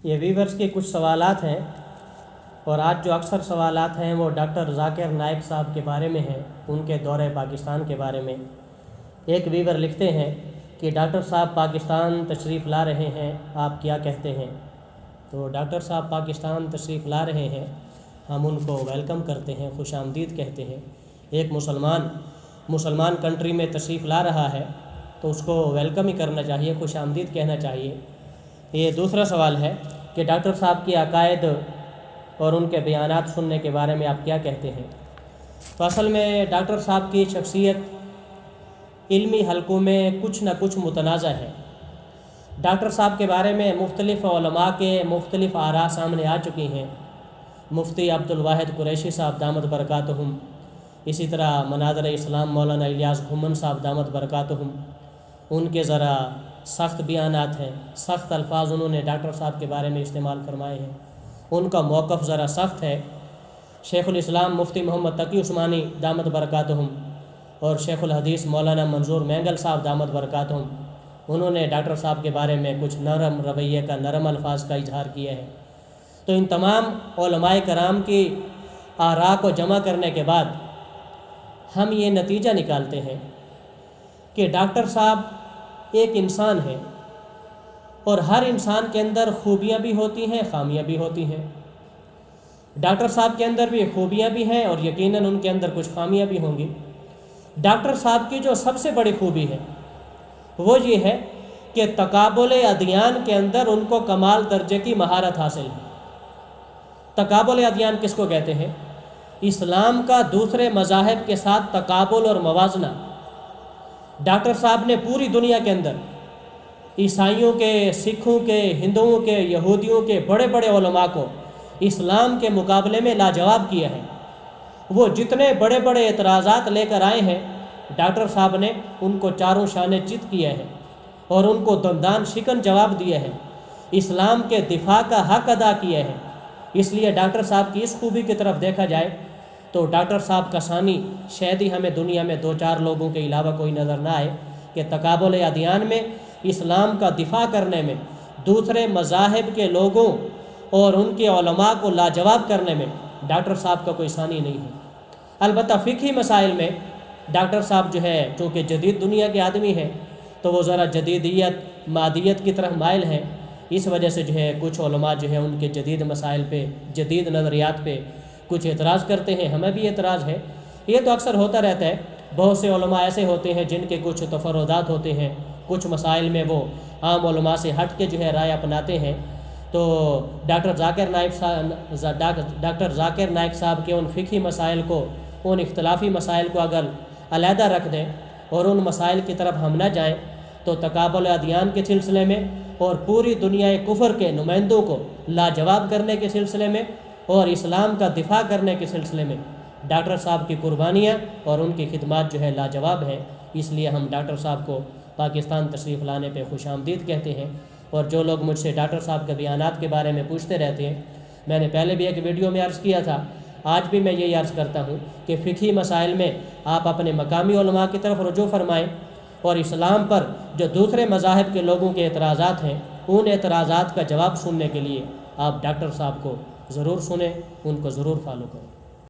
یہ ویورز کے کچھ سوالات ہیں، اور آج جو اکثر سوالات ہیں وہ ڈاکٹر ذاکر نائک صاحب کے بارے میں ہیں، ان کے دورہ پاکستان کے بارے میں۔ ایک ویور لکھتے ہیں کہ ڈاکٹر صاحب پاکستان تشریف لا رہے ہیں، آپ کیا کہتے ہیں؟ تو ڈاکٹر صاحب پاکستان تشریف لا رہے ہیں، ہم ان کو ویلکم کرتے ہیں، خوش آمدید کہتے ہیں۔ ایک مسلمان کنٹری میں تشریف لا رہا ہے تو اس کو ویلکم ہی کرنا چاہیے، خوش آمدید کہنا چاہیے۔ یہ دوسرا سوال ہے کہ ڈاکٹر صاحب کی عقائد اور ان کے بیانات سننے کے بارے میں آپ کیا کہتے ہیں؟ تو اصل میں ڈاکٹر صاحب کی شخصیت علمی حلقوں میں کچھ نہ کچھ متنازع ہے۔ ڈاکٹر صاحب کے بارے میں مختلف علماء کے مختلف آراء سامنے آ چکی ہیں۔ مفتی عبدالواحد قریشی صاحب دامت برکاتہم، اسی طرح مناظر اسلام مولانا الیاس گھمن صاحب دامت برکاتہم، ان کے ذرا سخت بیانات ہیں، سخت الفاظ انہوں نے ڈاکٹر صاحب کے بارے میں استعمال فرمائے ہیں، ان کا موقف ذرا سخت ہے۔ شیخ الاسلام مفتی محمد تقی عثمانی دامت برکاتہم اور شیخ الحدیث مولانا منظور مینگل صاحب دامت برکاتہم، انہوں نے ڈاکٹر صاحب کے بارے میں کچھ نرم رویے کا، نرم الفاظ کا اظہار کیا ہے۔ تو ان تمام علماء کرام کی آراء کو جمع کرنے کے بعد ہم یہ نتیجہ نکالتے ہیں کہ ڈاکٹر صاحب ایک انسان ہے، اور ہر انسان کے اندر خوبیاں بھی ہوتی ہیں، خامیاں بھی ہوتی ہیں۔ ڈاکٹر صاحب کے اندر بھی خوبیاں بھی ہیں اور یقیناً ان کے اندر کچھ خامیاں بھی ہوں گی۔ ڈاکٹر صاحب کی جو سب سے بڑی خوبی ہے وہ یہ ہے کہ تقابل ادیان کے اندر ان کو کمال درجے کی مہارت حاصل ہے۔ تقابل ادیان کس کو کہتے ہیں؟ اسلام کا دوسرے مذاہب کے ساتھ تقابل اور موازنہ۔ ڈاکٹر صاحب نے پوری دنیا کے اندر عیسائیوں کے، سکھوں کے، ہندوؤں کے، یہودیوں کے بڑے بڑے علماء کو اسلام کے مقابلے میں لاجواب کیا ہے۔ وہ جتنے بڑے بڑے اعتراضات لے کر آئے ہیں، ڈاکٹر صاحب نے ان کو چاروں شانے چت کیا ہے اور ان کو دندان شکن جواب دیا ہے، اسلام کے دفاع کا حق ادا کیا ہے۔ اس لیے ڈاکٹر صاحب کی اس خوبی کی طرف دیکھا جائے تو ڈاکٹر صاحب کا ثانی شاید ہی ہمیں دنیا میں 2-4 لوگوں کے علاوہ کوئی نظر نہ آئے کہ تقابل ادیان میں، اسلام کا دفاع کرنے میں، دوسرے مذاہب کے لوگوں اور ان کے علماء کو لاجواب کرنے میں ڈاکٹر صاحب کا کوئی ثانی نہیں ہے۔ البتہ فقہی مسائل میں ڈاکٹر صاحب جو ہے چونکہ جدید دنیا کے آدمی ہیں تو وہ ذرا جدیدیت، مادیت کی طرف مائل ہیں، اس وجہ سے جو ہے کچھ علماء جو ہے ان کے جدید مسائل پہ، جدید نظریات پہ کچھ اعتراض کرتے ہیں، ہمیں بھی اعتراض ہے۔ یہ تو اکثر ہوتا رہتا ہے، بہت سے علماء ایسے ہوتے ہیں جن کے کچھ تفردات ہوتے ہیں، کچھ مسائل میں وہ عام علماء سے ہٹ کے جو ہے رائے اپناتے ہیں۔ تو ڈاکٹر ذاکر نائک صاحب کے ان فقہی مسائل کو، ان اختلافی مسائل کو اگر علیحدہ رکھ دیں اور ان مسائل کی طرف ہم نہ جائیں تو تقابل ادیان کے سلسلے میں اور پوری دنیا کفر کے نمائندوں کو لاجواب کرنے کے سلسلے میں اور اسلام کا دفاع کرنے کے سلسلے میں ڈاکٹر صاحب کی قربانیاں اور ان کی خدمات جو ہے لاجواب ہیں۔ اس لیے ہم ڈاکٹر صاحب کو پاکستان تشریف لانے پہ خوش آمدید کہتے ہیں۔ اور جو لوگ مجھ سے ڈاکٹر صاحب کے بیانات کے بارے میں پوچھتے رہتے ہیں، میں نے پہلے بھی ایک ویڈیو میں عرض کیا تھا، آج بھی میں یہی عرض کرتا ہوں کہ فقہی مسائل میں آپ اپنے مقامی علماء کی طرف رجوع فرمائیں، اور اسلام پر جو دوسرے مذاہب کے لوگوں کے اعتراضات ہیں ان اعتراضات کا جواب سننے کے لیے آپ ڈاکٹر صاحب کو ضرور سنیں، ان کو ضرور فالو کریں۔